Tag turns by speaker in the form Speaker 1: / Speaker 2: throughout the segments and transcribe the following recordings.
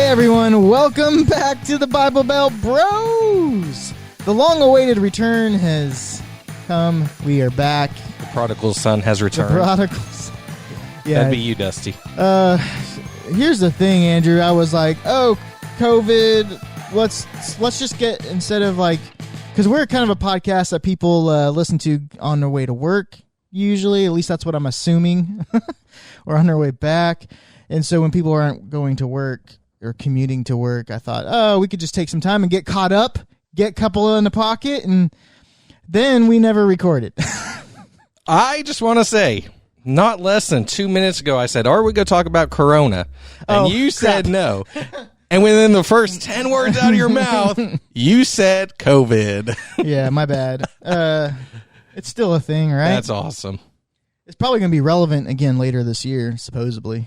Speaker 1: everyone, welcome back to the Bible Belt Bros. The long-awaited return has come. We are back.
Speaker 2: The prodigal son has returned.
Speaker 1: The prodigals. Yeah.
Speaker 2: That'd be you, Dusty.
Speaker 1: Here's the thing, Andrew. I was like, oh, COVID. Let's just get, instead of like, because we're kind of a podcast that people listen to on their way to work, usually. At least that's what I'm assuming. Or on their way back. And so when people aren't going to work or commuting to work, I thought, oh, we could just take some time and get caught up, get a couple in the pocket, and then we never recorded.
Speaker 2: I just want to say, not less than 2 minutes ago, I said, are we going to talk about Corona? And you said no. And within the first 10 words out of your mouth, you said COVID.
Speaker 1: Yeah, my bad. It's still a thing, right?
Speaker 2: That's awesome.
Speaker 1: It's probably going to be relevant again later this year, supposedly.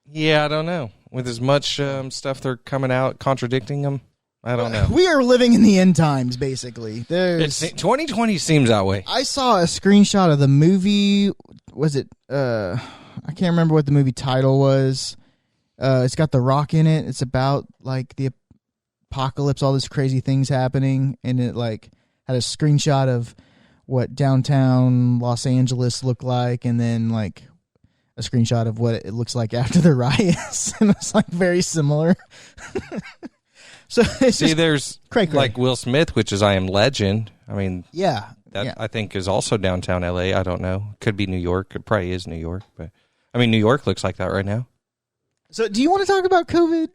Speaker 2: Yeah, I don't know. With as much stuff they're coming out contradicting them, I don't know.
Speaker 1: We are living in the end times, basically.
Speaker 2: 2020 seems that way.
Speaker 1: I saw a screenshot of the movie. Was it? I can't remember what the movie title was. It's got The Rock in it. It's about like the apocalypse, all these crazy things happening, and it like had a screenshot of what downtown Los Angeles looked like, and then like a screenshot of what it looks like after the riots, and it's like very similar. So it's
Speaker 2: there's
Speaker 1: cray-cray.
Speaker 2: Like Will Smith, which is I Am Legend. I mean,
Speaker 1: yeah,
Speaker 2: that I think is also downtown LA. I don't know. Could be New York. It probably is New York, but I mean, New York looks like that right now.
Speaker 1: So do you want to talk about COVID?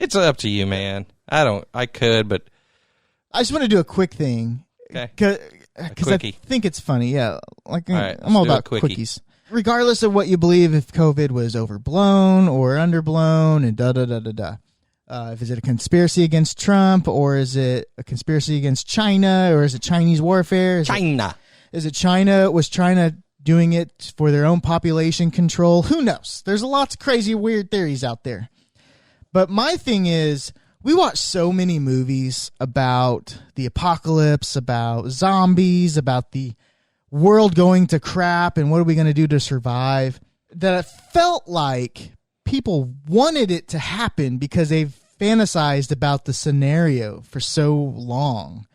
Speaker 2: It's up to you, man. I could, but
Speaker 1: I just want to do a quick thing.
Speaker 2: Okay.
Speaker 1: Because I think it's funny. Yeah. Like,
Speaker 2: right,
Speaker 1: I'm all about quickies. Regardless of what you believe, if COVID was overblown or underblown and da-da-da-da-da. Is it a conspiracy against Trump, or is it a conspiracy against China, or is it Chinese warfare? Is it China? Was China doing it for their own population control? Who knows? There's lots of crazy, weird theories out there. But my thing is, we watch so many movies about the apocalypse, about zombies, about the world going to crap, and what are we going to do to survive, that it felt like people wanted it to happen because they've fantasized about the scenario for so long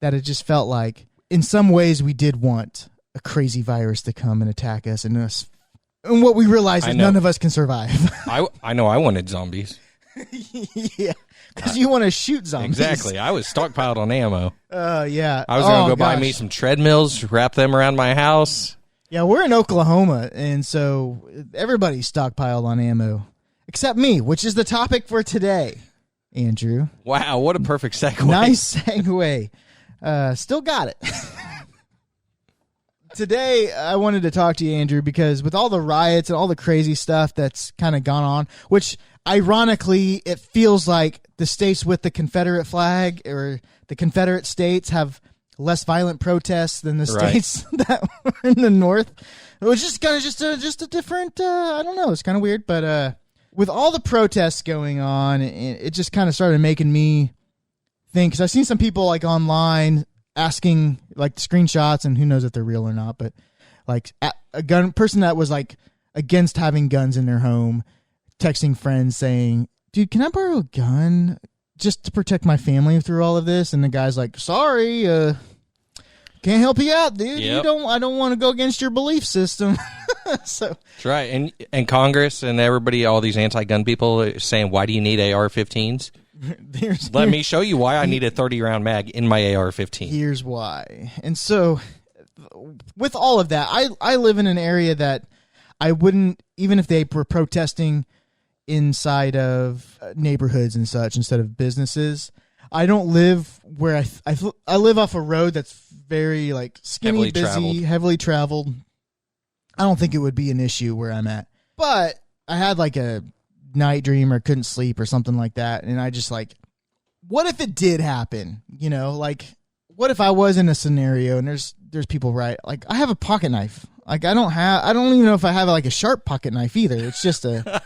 Speaker 1: that it just felt like in some ways we did want a crazy virus to come and attack us, and what we realized is none of us can survive.
Speaker 2: I know I wanted zombies.
Speaker 1: Yeah, because you want to shoot zombies.
Speaker 2: Exactly. I was stockpiled on ammo.
Speaker 1: Yeah.
Speaker 2: I was going to go buy me some treadmills, wrap them around my house.
Speaker 1: Yeah, we're in Oklahoma, and so everybody's stockpiled on ammo, except me, which is the topic for today, Andrew.
Speaker 2: Wow, what a perfect segue.
Speaker 1: Nice segue. Still got it. Today, I wanted to talk to you, Andrew, because with all the riots and all the crazy stuff that's kind of gone on, which ironically, it feels like the states with the Confederate flag or the Confederate states have less violent protests than the states that were in the North. It was just kind of just a different, I don't know, it's kind of weird. But with all the protests going on, it just kind of started making me think, because I've seen some people like online asking like screenshots, and who knows if they're real or not, but like a person that was like against having guns in their home, texting friends saying, dude, can I borrow a gun just to protect my family through all of this? And the guy's like, sorry, can't help you out, dude.
Speaker 2: Yep.
Speaker 1: I don't want to go against your belief system. So
Speaker 2: that's right. And Congress and everybody, all these anti-gun people are saying, why do you need AR-15s? Let me show you why I need a 30-round mag in my AR-15.
Speaker 1: Here's why. And so with all of that, I live in an area that I wouldn't, even if they were protesting inside of neighborhoods and such instead of businesses, I don't live where I live off a road that's very like skinny, heavily traveled. I don't think it would be an issue where I'm at. But I had like a night dream or couldn't sleep or something like that, and I just like, what if it did happen? You know, like what if I was in a scenario and there's people, right? Like I have a pocket knife. Like I don't even know if I have like a sharp pocket knife either. It's just a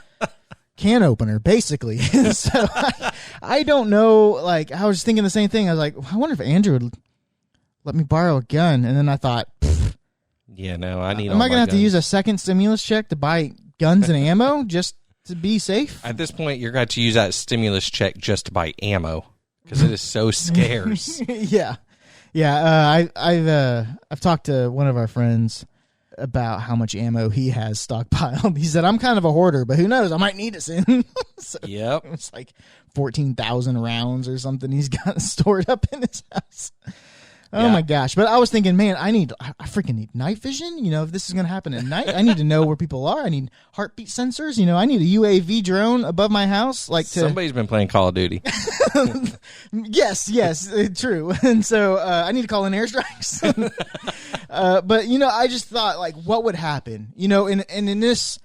Speaker 1: can opener, basically. So I don't know. Like I was thinking the same thing. I was like, I wonder if Andrew would let me borrow a gun. And then I thought,
Speaker 2: yeah, no, I need.
Speaker 1: Am I going to have to use a second stimulus check to buy guns and ammo? Just to be safe.
Speaker 2: At this point, you're going to use that stimulus check just to buy ammo because it is so scarce.
Speaker 1: Yeah. I've talked to one of our friends about how much ammo he has stockpiled. He said, I'm kind of a hoarder, but who knows? I might need it soon. So
Speaker 2: Yep.
Speaker 1: it's like 14,000 rounds or something he's got stored up in his house. Oh,
Speaker 2: Yeah.
Speaker 1: my gosh. But I was thinking, man, I freaking need night vision. If this is going to happen at night, I need to know where people are. I need heartbeat sensors. I need a UAV drone above my house.
Speaker 2: Somebody's been playing Call of Duty.
Speaker 1: Yes, true. And so I need to call in airstrikes. But, I just thought, what would happen? And in this,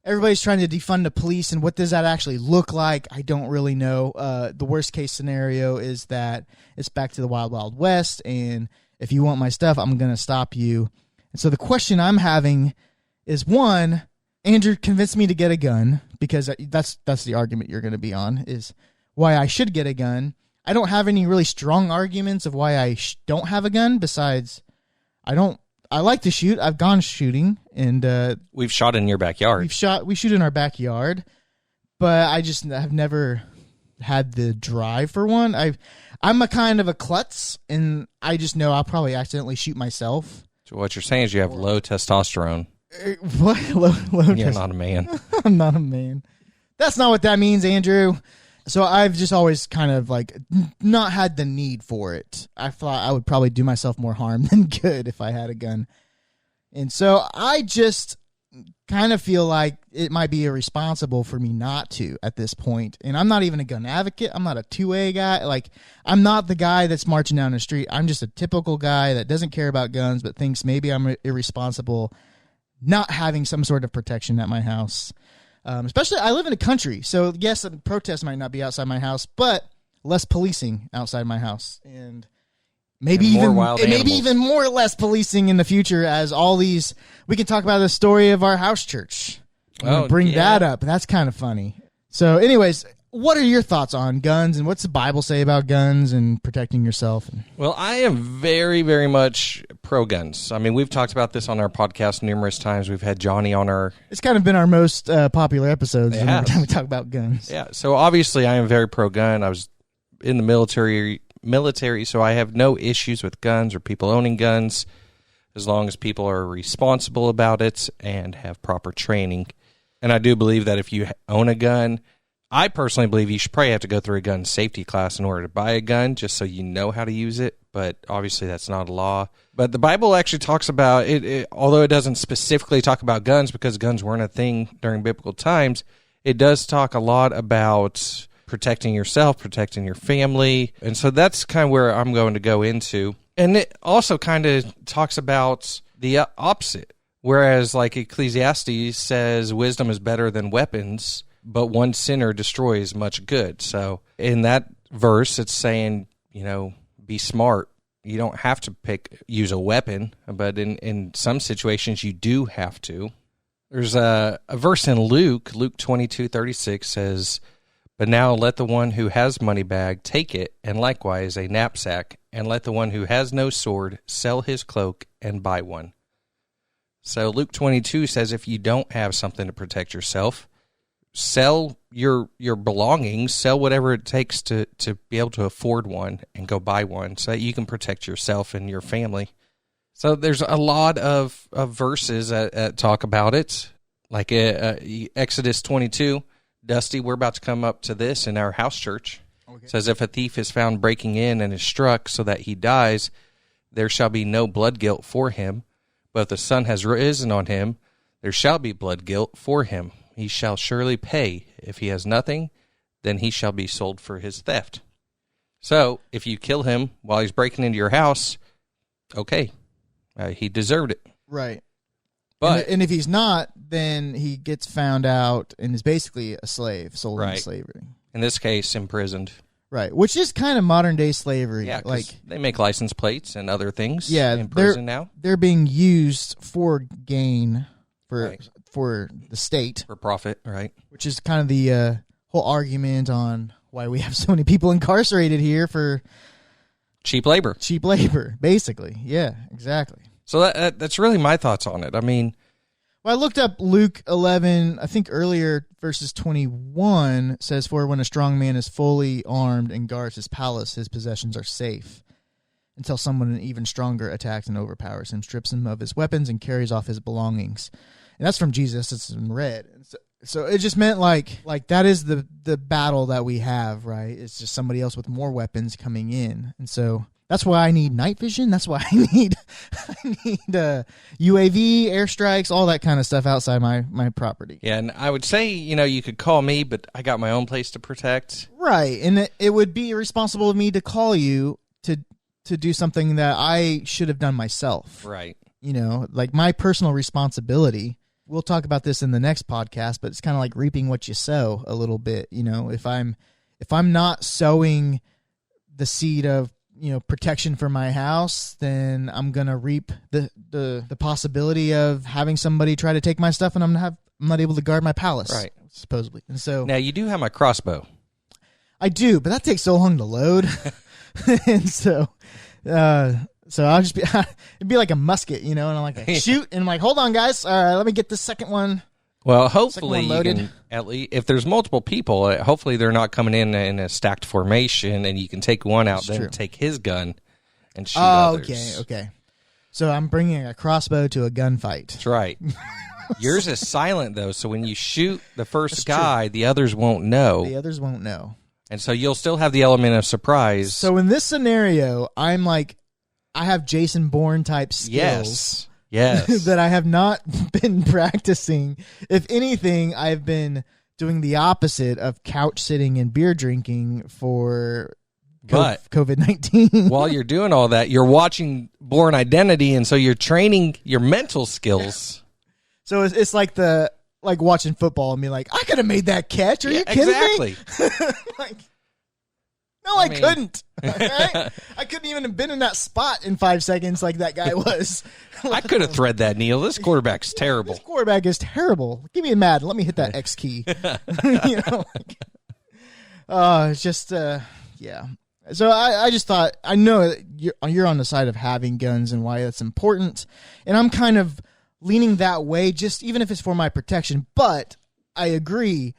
Speaker 1: everybody's trying to defund the police, and what does that actually look like? I don't really know. The worst case scenario is that it's back to the Wild Wild West, and if you want my stuff, I'm going to stop you. And so the question I'm having is, one, Andrew convinced me to get a gun, because that's the argument you're going to be on, is why I should get a gun. I don't have any really strong arguments of why I don't have a gun, besides I like to shoot. I've gone shooting, and
Speaker 2: We've shot in your backyard.
Speaker 1: we shoot in our backyard, but I've never had the drive for one. I'm a kind of a klutz, and I just know I'll probably accidentally shoot myself.
Speaker 2: So what you're saying is you have low testosterone.
Speaker 1: What?
Speaker 2: You're not a man.
Speaker 1: I'm not a man. That's not what that means, Andrew. So I've just always kind of not had the need for it. I thought I would probably do myself more harm than good if I had a gun. And so I just kind of feel like it might be irresponsible for me not to at this point. And I'm not even a gun advocate. I'm not a 2A guy. I'm not the guy that's marching down the street. I'm just a typical guy that doesn't care about guns, but thinks maybe I'm irresponsible not having some sort of protection at my house. Especially, I live in a country, so yes, a protest might not be outside my house, but less policing outside my house, and maybe even more less policing in the future. As all these, we can talk about the story of our house church. Bring that up. That's kind of funny. So, anyways, what are your thoughts on guns, and what's the Bible say about guns and protecting yourself?
Speaker 2: Well, I am very, very much pro-guns. I mean, we've talked about this on our podcast numerous times. We've had Johnny on our...
Speaker 1: It's kind of been our most popular episodes every time we talk about guns.
Speaker 2: Yeah, so obviously I am very pro-gun. I was in the military, so I have no issues with guns or people owning guns as long as people are responsible about it and have proper training. And I do believe that if you own a gun... I personally believe you should probably have to go through a gun safety class in order to buy a gun, just so you know how to use it. But obviously that's not a law. But the Bible actually talks about it, although it doesn't specifically talk about guns because guns weren't a thing during biblical times. It does talk a lot about protecting yourself, protecting your family. And so that's kind of where I'm going to go into. And it also kind of talks about the opposite. Whereas like Ecclesiastes says wisdom is better than weapons, but one sinner destroys much good. So in that verse, it's saying, be smart. You don't have to use a weapon, but in some situations you do have to. There's a verse in Luke 22:36 says, but now let the one who has money bag take it, and likewise a knapsack, and let the one who has no sword sell his cloak and buy one. So Luke 22 says if you don't have something to protect yourself, sell your belongings, sell whatever it takes to be able to afford one and go buy one so that you can protect yourself and your family. So there's a lot of verses that talk about it, like Exodus 22. Dusty, we're about to come up to this in our house church. Okay. It says, if a thief is found breaking in and is struck so that he dies, there shall be no blood guilt for him. But if the sun has risen on him, there shall be blood guilt for him. He shall surely pay. If he has nothing, then he shall be sold for his theft. So, if you kill him while he's breaking into your house, okay, he deserved it.
Speaker 1: Right.
Speaker 2: But
Speaker 1: and if he's not, then he gets found out and is basically a slave, sold into slavery.
Speaker 2: In this case, imprisoned.
Speaker 1: Right, which is kind of modern day slavery.
Speaker 2: Yeah, they make license plates and other things.
Speaker 1: Yeah,
Speaker 2: in prison now.
Speaker 1: They're being used for gain for the state,
Speaker 2: for profit, right?
Speaker 1: Which is kind of the whole argument on why we have so many people incarcerated here for
Speaker 2: cheap labor.
Speaker 1: Basically. Yeah, exactly.
Speaker 2: So that's really my thoughts on it. I mean,
Speaker 1: Well, I looked up Luke 11, I think earlier, verses 21 says, "For when a strong man is fully armed and guards his palace, his possessions are safe, until someone even stronger attacks and overpowers him, strips him of his weapons, and carries off his belongings." And that's from Jesus. It's in red. So it just meant like that is the battle that we have, right? It's just somebody else with more weapons coming in. And so that's why I need night vision. That's why I need UAV, airstrikes, all that kind of stuff outside my property.
Speaker 2: Yeah, and I would say, you could call me, but I got my own place to protect.
Speaker 1: Right, and it would be irresponsible of me to call you to do something that I should have done myself.
Speaker 2: Right.
Speaker 1: Like my personal responsibility. We'll talk about this in the next podcast, but it's kind of like reaping what you sow a little bit. If I'm not sowing the seed of protection for my house, then I'm gonna reap the possibility of having somebody try to take my stuff, and I'm not able to guard my palace,
Speaker 2: right?
Speaker 1: Supposedly. And so
Speaker 2: now you do have my crossbow.
Speaker 1: I do, but that takes so long to load, and so I'll just be it'd be like a musket, and I'm like shoot, and I'm like, hold on, guys, let me get the second one.
Speaker 2: Well, hopefully you can, at least if there's multiple people, hopefully they're not coming in a stacked formation, and you can take one out, then take his gun and shoot others.
Speaker 1: Okay. So I'm bringing a crossbow to a gunfight.
Speaker 2: That's right. Yours is silent, though, so when you shoot the first guy, the others won't know.
Speaker 1: The others won't know.
Speaker 2: And so you'll still have the element of surprise.
Speaker 1: So in this scenario, I'm like, I have Jason Bourne type skills.
Speaker 2: Yes.
Speaker 1: That I have not been practicing. If anything, I've been doing the opposite of couch sitting and beer drinking for COVID-19.
Speaker 2: While you're doing all that, you're watching Bourne Identity, and so you're training your mental skills.
Speaker 1: So it's like watching football and being like, I could have made that catch. Are you kidding me? I couldn't. Right? I couldn't even have been in that spot in 5 seconds like that guy was.
Speaker 2: I could have thread that, Neil. This quarterback's terrible.
Speaker 1: This quarterback is terrible. Give me a Madden. Let me hit that X key. It's just, yeah. So I just thought, I know that you're on the side of having guns and why that's important. And I'm kind of leaning that way, just even if it's for my protection. But I agree,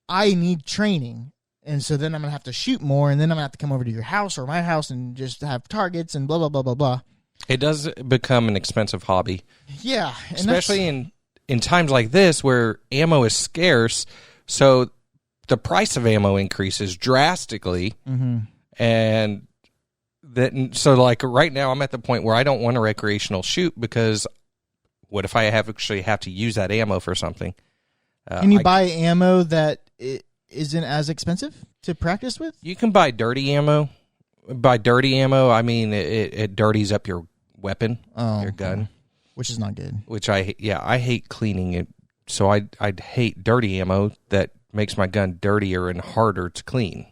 Speaker 1: I need training. And so then I'm going to have to shoot more, and then I'm going to have to come over to your house or my house and just have targets and blah, blah, blah, blah, blah.
Speaker 2: It does become an expensive hobby.
Speaker 1: Yeah.
Speaker 2: Especially in times like this where ammo is scarce, so the price of ammo increases drastically.
Speaker 1: Mm-hmm.
Speaker 2: And so like right now I'm at the point where I don't want a recreational shoot, because what if I actually have to use that ammo for something?
Speaker 1: Can you buy ammo that isn't as expensive to practice with?
Speaker 2: You can buy dirty ammo. By dirty ammo, I mean it dirties up your weapon, your gun,
Speaker 1: which is not good.
Speaker 2: Which I hate cleaning it. So I'd hate dirty ammo that makes my gun dirtier and harder to clean.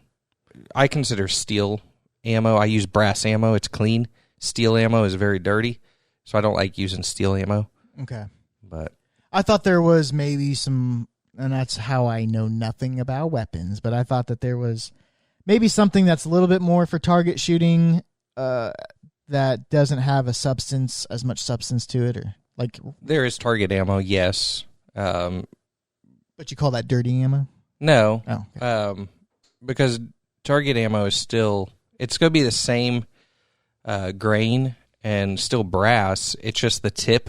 Speaker 2: I consider steel ammo. I use brass ammo. It's clean. Steel ammo is very dirty, so I don't like using steel ammo.
Speaker 1: Okay,
Speaker 2: but
Speaker 1: I thought there was maybe some. And that's how I know nothing about weapons. But I thought that there was maybe something that's a little bit more for target shooting that doesn't have as much substance to it, or like
Speaker 2: there is target ammo, yes.
Speaker 1: But you call that dirty ammo?
Speaker 2: No.
Speaker 1: Oh, okay.
Speaker 2: Because target ammo is still, it's going to be the same grain and still brass. It's just the tip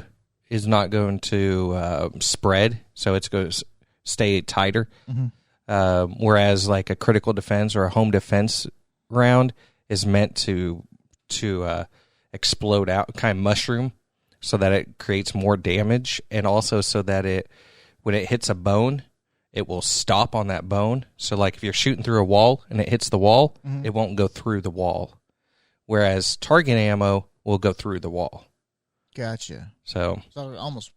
Speaker 2: is not going to spread, so it's going to stay tighter.
Speaker 1: Mm-hmm.
Speaker 2: Whereas like a critical defense or a home defense round is meant to explode out, kind of mushroom, so that it creates more damage, and also so that when it hits a bone, it will stop on that bone. So like if you're shooting through a wall and it hits the wall,
Speaker 1: mm-hmm.
Speaker 2: it won't go through the wall. Whereas target ammo will go through the wall.
Speaker 1: Gotcha.
Speaker 2: So
Speaker 1: almost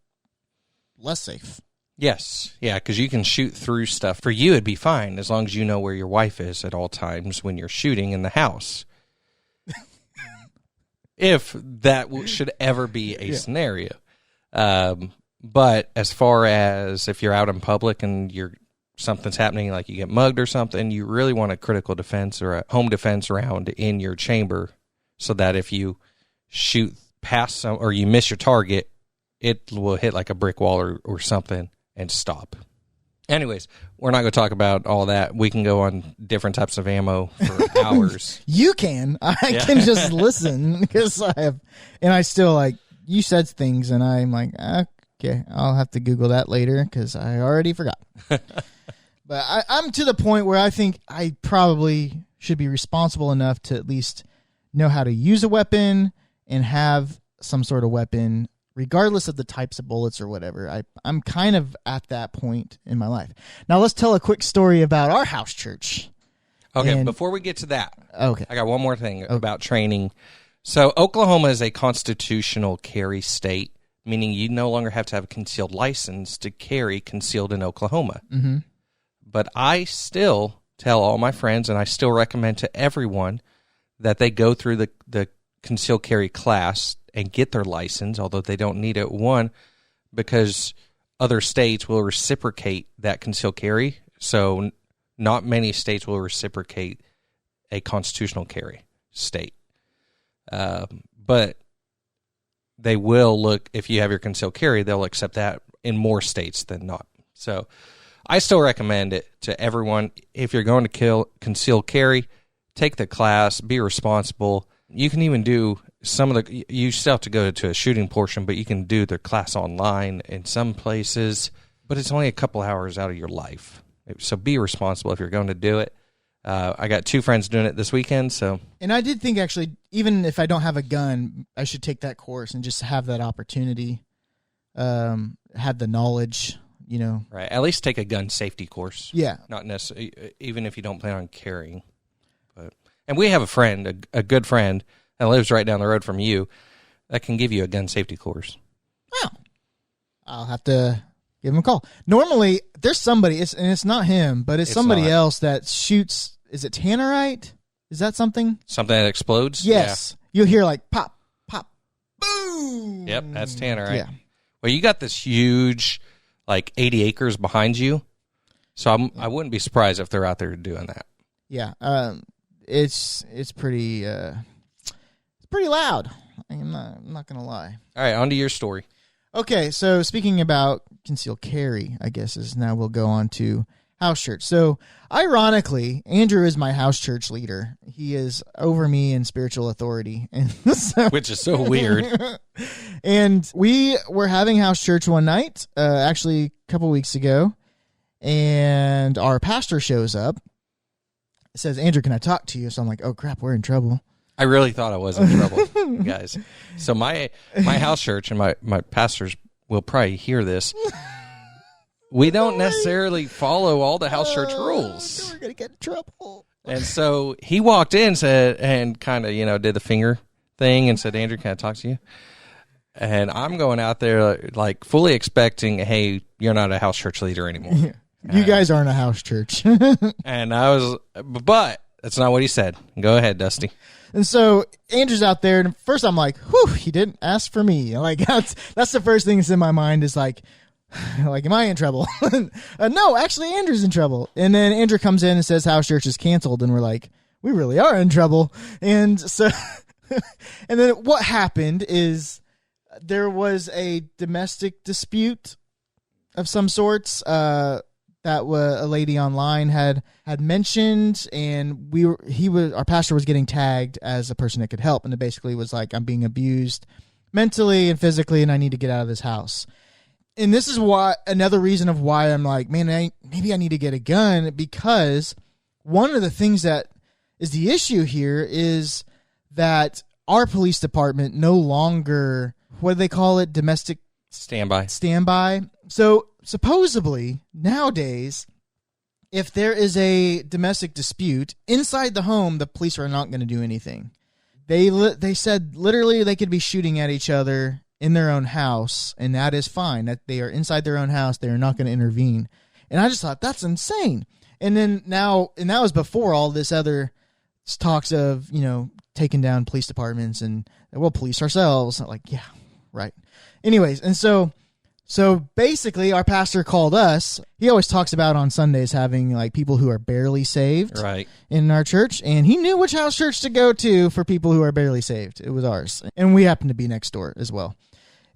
Speaker 1: less safe.
Speaker 2: Yes. Yeah, because you can shoot through stuff. For you, it'd be fine as long as you know where your wife is at all times when you're shooting in the house. If that should ever be a scenario. But as far as if you're out in public and something's happening, like you get mugged or something, you really want a critical defense or a home defense round in your chamber, so that if you shoot past or you miss your target, it will hit like a brick wall or something and stop. Anyways, we're not going to talk about all that. We can go on different types of ammo for hours.
Speaker 1: You can. I can just listen because I still like, you said things and I'm like, okay, I'll have to Google that later because I already forgot. But I'm to the point where I think I probably should be responsible enough to at least know how to use a weapon and have some sort of weapon regardless of the types of bullets or whatever. I'm kind of at that point in my life. Now let's tell a quick story about our house church.
Speaker 2: Okay, before we get to that,
Speaker 1: okay,
Speaker 2: I got one more thing about training. So Oklahoma is a constitutional carry state, meaning you no longer have to have a concealed license to carry concealed in Oklahoma.
Speaker 1: Mm-hmm.
Speaker 2: But I still tell all my friends, and I still recommend to everyone that they go through the concealed carry class and get their license, although they don't need it. One, because other states will reciprocate that concealed carry. So not many states will reciprocate a constitutional carry state. But they will look, if you have your concealed carry, they'll accept that in more states than not. So I still recommend it to everyone. If you're going to concealed carry, take the class, be responsible. You can even do some of you still have to go to a shooting portion, but you can do the class online in some places, but it's only a couple hours out of your life. So be responsible if you're going to do it. I got 2 friends doing it this weekend.
Speaker 1: And I did think, actually, even if I don't have a gun, I should take that course and just have that opportunity, have the knowledge,
Speaker 2: Right. At least take a gun safety course.
Speaker 1: Yeah.
Speaker 2: Not necessarily, even if you don't plan on carrying. And we have a friend, a good friend, that lives right down the road from you that can give you a gun safety course.
Speaker 1: Oh. I'll have to give him a call. Normally, there's somebody, and it's not him, but it's somebody else that shoots. Is it tannerite? Is that something?
Speaker 2: Something that explodes?
Speaker 1: Yes. Yeah. You'll hear like pop, pop, boom.
Speaker 2: Yep, that's tannerite.
Speaker 1: Yeah.
Speaker 2: Well, you got this huge, like 80 acres behind you, so I wouldn't be surprised if they're out there doing that.
Speaker 1: Yeah. It's pretty pretty loud. I'm not gonna lie.
Speaker 2: All right, on to your story.
Speaker 1: Okay, so speaking about concealed carry, I guess is now we'll go on to house church. So ironically, Andrew is my house church leader. He is over me in spiritual authority, and
Speaker 2: which is so weird.
Speaker 1: And we were having house church one night, actually a couple weeks ago, and our pastor shows up. Says, Andrew, can I talk to you? So I'm like, oh crap, we're in trouble.
Speaker 2: I really thought I was in trouble, guys. So my house church and my pastors will probably hear this. We don't necessarily follow all the house church rules.
Speaker 1: We're going to get in trouble.
Speaker 2: And so he walked in and kind of, did the finger thing and said, Andrew, can I talk to you? And I'm going out there like fully expecting, hey, you're not a house church leader anymore.
Speaker 1: Yeah. You guys aren't a house church.
Speaker 2: And but that's not what he said. Go ahead, Dusty.
Speaker 1: And so Andrew's out there, and first I'm like, whew, he didn't ask for me. Like, that's the first thing that's in my mind is like, am I in trouble? No, actually, Andrew's in trouble. And then Andrew comes in and says house church is canceled, and we're like, we really are in trouble. And so, and then what happened is there was a domestic dispute of some sorts, that a lady online had mentioned, and our pastor was getting tagged as a person that could help, and it basically was like, I'm being abused mentally and physically, and I need to get out of this house. And this is another reason of why I'm like, man, maybe I need to get a gun, because one of the things that is the issue here is that our police department no longer, what do they call it? Domestic standby. So supposedly nowadays, if there is a domestic dispute inside the home, the police are not going to do anything. They said literally they could be shooting at each other in their own house, and that is fine. That they are inside their own house, they are not going to intervene. And I just thought that's insane. And then that was before all this other talks of taking down police departments and we'll police ourselves. Like, yeah, right. Anyways, and so basically our pastor called us. He always talks about on Sundays having like people who are barely saved
Speaker 2: right
Speaker 1: in our church. And he knew which house church to go to for people who are barely saved. It was ours. And we happened to be next door as well.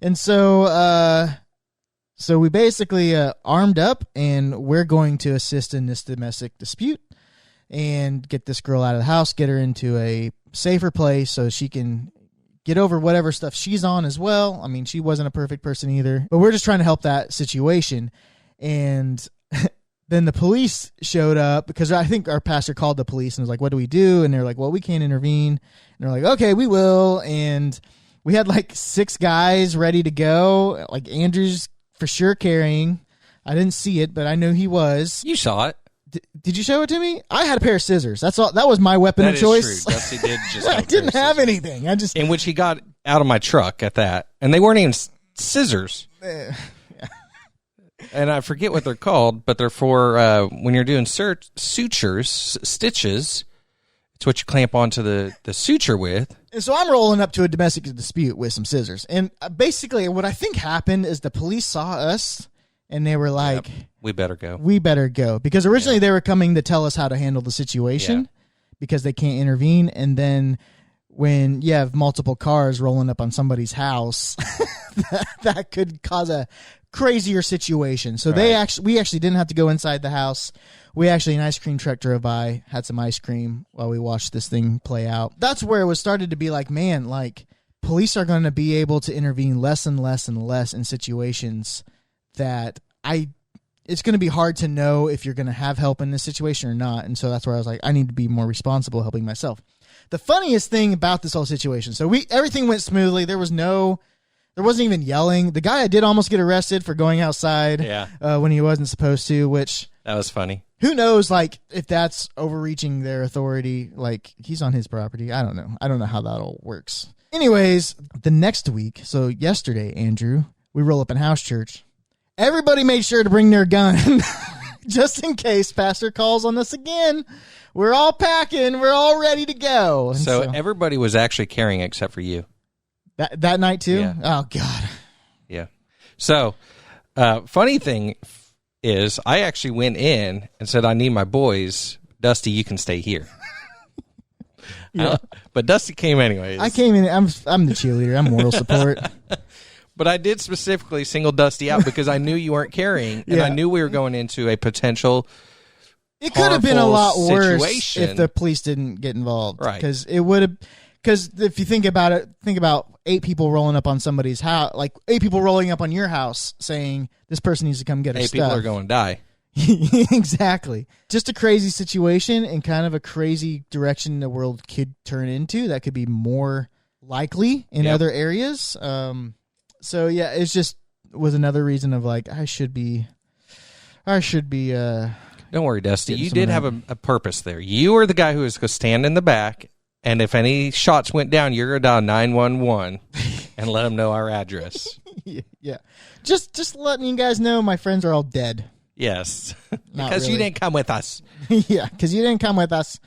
Speaker 1: And so we basically armed up, and we're going to assist in this domestic dispute and get this girl out of the house, get her into a safer place so she can get over whatever stuff she's on as well. I mean, she wasn't a perfect person either, but we're just trying to help that situation. And then the police showed up because I think our pastor called the police and was like, what do we do? And they're like, well, we can't intervene. And they're like, okay, we will. And we had like 6 guys ready to go. Like Andrew's for sure carrying. I didn't see it, but I knew he was.
Speaker 2: You saw it.
Speaker 1: Did you show it to me? I had a pair of scissors. That's all. That was my weapon of choice.
Speaker 2: True. Dusty did just.
Speaker 1: I didn't have anything. I just
Speaker 2: in which he got out of my truck at that, and they weren't even scissors. And I forget what they're called, but they're for when you're doing sutures, stitches. It's what you clamp onto the suture with.
Speaker 1: And so I'm rolling up to a domestic dispute with some scissors, and basically what I think happened is the police saw us. And they were like,
Speaker 2: yep, we better go.
Speaker 1: We better go. Because originally they were coming to tell us how to handle the situation because they can't intervene. And then when you have multiple cars rolling up on somebody's house, that could cause a crazier situation. So we actually didn't have to go inside the house. We actually, an ice cream truck drove by, had some ice cream while we watched this thing play out. That's where it was started to be like, man, like police are going to be able to intervene less and less and less in situations that it's going to be hard to know if you're going to have help in this situation or not. And so that's where I was like, I need to be more responsible helping myself. The funniest thing about this whole situation, so everything went smoothly. There wasn't even yelling. The guy did almost get arrested for going outside when he wasn't supposed to, which
Speaker 2: that was funny.
Speaker 1: Who knows, like, if that's overreaching their authority, like he's on his property. I don't know. I don't know how that all works. Anyways, the next week, so yesterday, Andrew, we roll up in house church. Everybody made sure to bring their gun just in case pastor calls on us again. We're all packing. We're all ready to go. And
Speaker 2: so everybody was actually carrying except for you.
Speaker 1: That night too?
Speaker 2: Yeah.
Speaker 1: Oh, God.
Speaker 2: Yeah. So funny thing is I actually went in and said, I need my boys. Dusty, you can stay here.
Speaker 1: Yeah.
Speaker 2: But Dusty came anyways.
Speaker 1: I came in. I'm the cheerleader. I'm moral support.
Speaker 2: But I did specifically single Dusty out because I knew you weren't carrying, and I knew we were going into a potential.
Speaker 1: It could have been a lot worse
Speaker 2: situation.
Speaker 1: If the police didn't get involved,
Speaker 2: right?
Speaker 1: Because it would have. Because if you think about it, think about 8 people rolling up on somebody's house, like 8 people rolling up on your house, saying this person needs to come get her
Speaker 2: 8
Speaker 1: stuff.
Speaker 2: People are going to die.
Speaker 1: Exactly. Just a crazy situation and kind of a crazy direction the world could turn into. That could be more likely in other areas. So yeah, it's just was another reason of like I should be.
Speaker 2: Don't worry, Dusty. You did have a purpose there. You were the guy who was going to stand in the back, and if any shots went down, you're going to dial 911 and let them know our address.
Speaker 1: Yeah, just letting you guys know my friends are all dead.
Speaker 2: Yes, because you didn't come with us.
Speaker 1: Yeah, because you didn't come with us.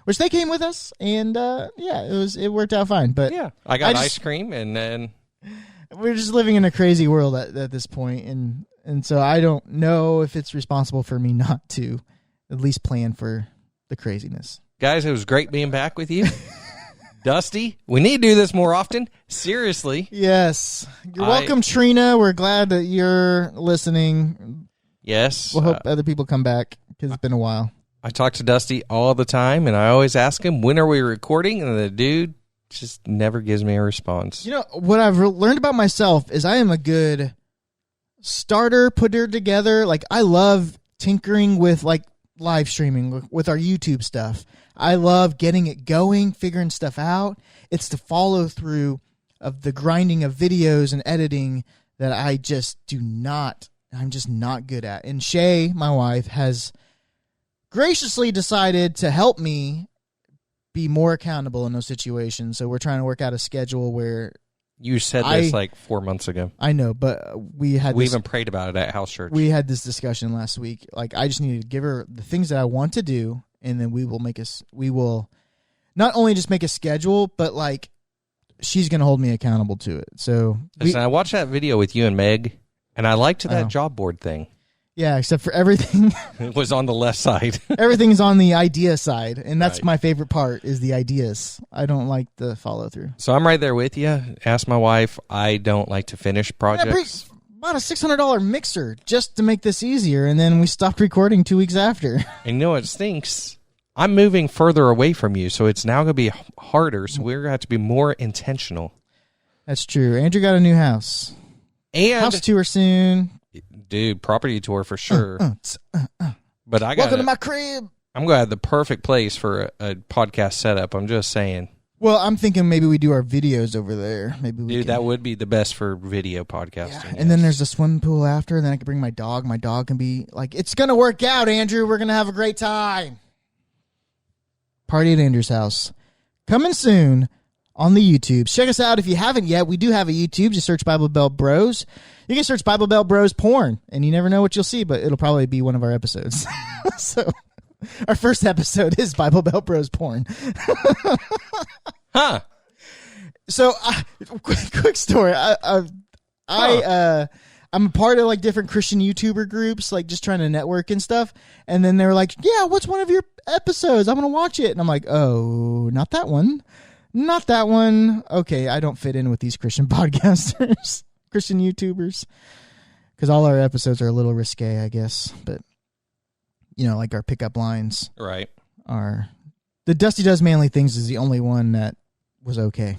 Speaker 1: Which they came with us, and it worked out fine. But
Speaker 2: yeah, I got ice cream, and then.
Speaker 1: We're just living in a crazy world at this point, and so I don't know if it's responsible for me not to at least plan for the craziness.
Speaker 2: Guys, it was great being back with you. Dusty, we need to do this more often. Seriously.
Speaker 1: Yes. You're welcome, Trina. We're glad that you're listening.
Speaker 2: Yes.
Speaker 1: We'll hope other people come back because it's been a while.
Speaker 2: I talk to Dusty all the time, and I always ask him, when are we recording? And the dude just never gives me a response.
Speaker 1: You know, what I've learned about myself is I am a good starter, putter together. Like, I love tinkering with, like, live streaming, with our YouTube stuff. I love getting it going, figuring stuff out. It's the follow through of the grinding of videos and editing that I'm just not good at. And Shay, my wife, has graciously decided to help me be more accountable in those situations. So we're trying to work out a schedule where
Speaker 2: you said this like 4 months ago.
Speaker 1: I know, but we even
Speaker 2: prayed about it at house church.
Speaker 1: We had this discussion last week. Like, I just need to give her the things that I want to do, and then we will not only just make a schedule, but like she's going to hold me accountable to it. So
Speaker 2: listen, I watched that video with you and Meg, and I liked that job board thing.
Speaker 1: Yeah, except for everything.
Speaker 2: It was on the left side.
Speaker 1: Everything's on the idea side, and that's
Speaker 2: Right.
Speaker 1: my favorite part is the ideas. I don't like the follow through.
Speaker 2: So I'm right there with you. Ask my wife. I don't like to finish projects.
Speaker 1: Bought a $600 mixer just to make this easier, and then we stopped recording 2 weeks after.
Speaker 2: And you know what stinks? I'm moving further away from you, so it's now going to be harder. So we're going to have to be more intentional.
Speaker 1: That's true. Andrew got a new house.
Speaker 2: And
Speaker 1: House tour soon.
Speaker 2: dude, property tour for sure. But I got
Speaker 1: Welcome to my crib.
Speaker 2: I'm going to have the perfect place for a podcast setup. I'm just saying.
Speaker 1: Well, I'm thinking maybe we do our videos over there. Maybe we
Speaker 2: Dude,
Speaker 1: can.
Speaker 2: that would be the best for video podcasting.
Speaker 1: Yeah. And then there's a swimming pool after, and then I can bring my dog. My dog can be like, it's going to work out, Andrew. We're going to have a great time. Party at Andrew's house. Coming soon on the YouTube. Check us out if you haven't yet. We do have a YouTube. Just search Bible Belt Bros. You can search Bible Belt Bros porn, and you never know what you'll see, but it'll probably be one of our episodes. So our first episode is Bible Belt Bros porn.
Speaker 2: Huh.
Speaker 1: So, quick story. I'm a part of like different Christian YouTuber groups, like just trying to network and stuff. And then they were like, "Yeah, what's one of your episodes? I'm gonna watch it." And I'm like, "Oh, not that one, not that one." Okay, I don't fit in with these Christian podcasters, Christian YouTubers, because all our episodes are a little risque, I guess. But you know, like our pickup lines
Speaker 2: Right.
Speaker 1: are the Dusty Does Manly Things is the only one that was okay.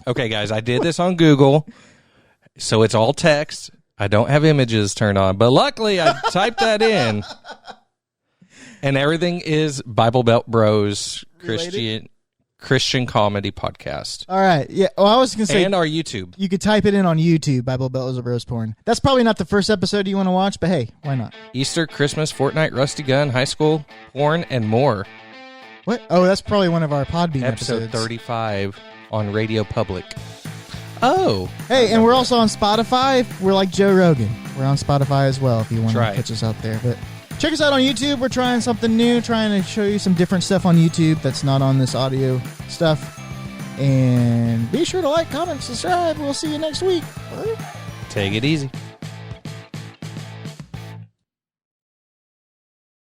Speaker 2: Okay, guys, I did this on Google, so it's all text. I don't have images turned on, but luckily I typed that in, and everything is Bible Belt Bros Christian comedy podcast,
Speaker 1: All right, yeah. Well, I was gonna say,
Speaker 2: and our YouTube.
Speaker 1: you could type it in on YouTube, Bible Belt is a Rose porn. That's probably not the first episode you want to watch, but hey, why not?
Speaker 2: Easter, Christmas, Fortnite, Rusty Gun, high school, porn, and more.
Speaker 1: What? Oh, that's probably one of our Podbean
Speaker 2: Episode
Speaker 1: episodes.
Speaker 2: 35 on Radio Public. Oh,
Speaker 1: Hey, and we're also on Spotify. We're like Joe Rogan. We're on Spotify as well if you want to
Speaker 2: Try it.
Speaker 1: catch us out there. But check us out on YouTube. We're trying something new, trying to show you some different stuff on YouTube that's not on this audio stuff. And be sure to like, comment, subscribe. We'll see you next week.
Speaker 2: take it easy.